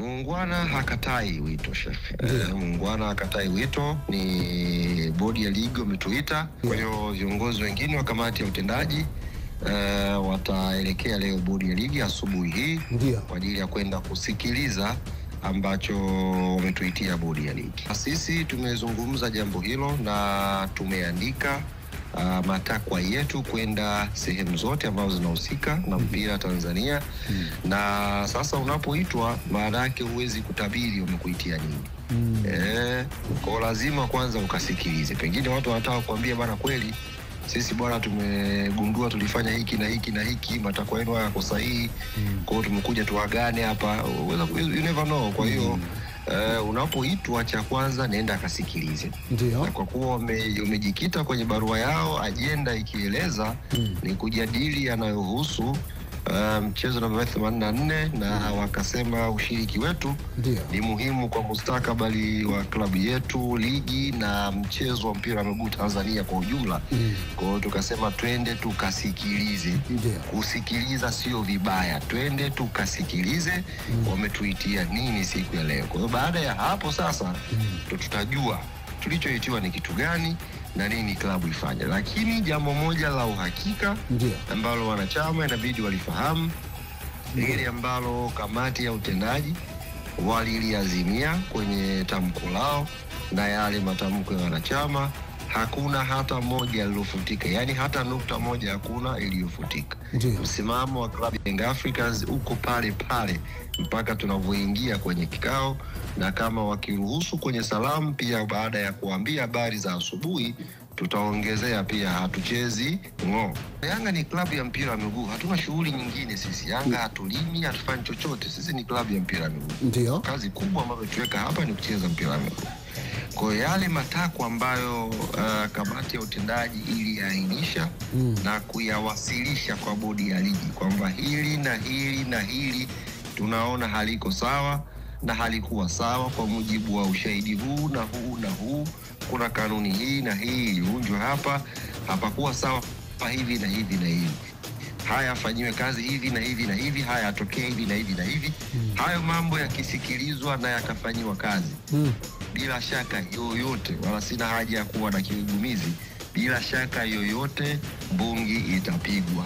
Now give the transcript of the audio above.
Muungwana hakatai wito, Sheikh. Muungwana hakatai wito, ni bodi ya ligi wametuita. Kwa hiyo viongozi wengine wa kamati ya utendaji wataelekea leo bodi ya ligi asubuhi hii kwa ajili ya kwenda kusikiliza ambacho wametuitia bodi ya ligi. Sisi tumezungumza jambo hilo na tumeandika matakwa yetu kwenda sehemu zote ambazo zinahusika na mpira Tanzania. Na sasa unapoitwa, maana yake huwezi kutabiri wamekuitia nini. Kwa lazima kwanza ukasikilize. Pengine watu wanataka kuambia bana, kweli sisi bwana tumegundua tulifanya hiki na hiki na hiki, matakwa yenu hayako sahihi, kwa hiyo tumekuja tuagane hapa. You never know. Kwa hiyo unapoitwa, cha kwanza nenda kasikilize. Na kwa kuwa umejikita kwenye barua yao, ajenda ikieleza ni kujadili yanayohusu mchezo namba 84 na wakasema ushiriki wetu ni muhimu kwa mustakabali wa klabu yetu, ligi na mchezo wa mpira wa miguu Tanzania kwa ujumla. Kwa hiyo tukasema twende tukasikilize. Kusikiliza sio vibaya, twende tukasikilize wametuitia nini siku ya leo. Kwa hiyo baada ya hapo sasa tutajua tulichoitiwa ni kitu gani na nini klabu ifanye. Lakini jambo moja la uhakika ambalo wanachama inabidi walifahamu, ile ambalo kamati ya utendaji waliliazimia kwenye tamko lao na yale matamko ya wanachama, hakuna hata moja iliyofutika. Yani hata nukta moja hakuna iliyofutika. Msimamo wa klabu ya Young Africans uko pale pale mpaka tunavyoingia kwenye kikao, na kama wakiruhusu kwenye salamu pia baada ya kuambia habari za asubuhi, tutaongezea pia hatuchezi ngo. Yanga ni klabu ya mpira wa miguu, hatuna shughuli nyingine sisi. Yanga hatulimi, hatufanyi chochote, sisi ni klabu ya mpira wa miguu. Kazi kubwa ambayo tuweka hapa ni kucheza mpira wa miguu. Kwa yale matakwa ambayo kamati ya utendaji iliainisha na kuyawasilisha kwa bodi ya ligi kwamba hili na hili na hili tunaona haliko sawa na halikuwa sawa kwa mujibu wa ushahidi huu na huu na huu, kuna kanuni hii na hii iliunjwa hapa, hapakuwa sawa hivi na hivi na hivi, haya afanyiwe kazi hivi na hivi na hivi, haya atokee hivi na hivi na hivi. Hayo mambo yakisikilizwa na yakafanyiwa kazi, bila shaka yoyote, wala sina haja ya kuwa na kigugumizi, bila shaka yoyote mbungi itapigwa.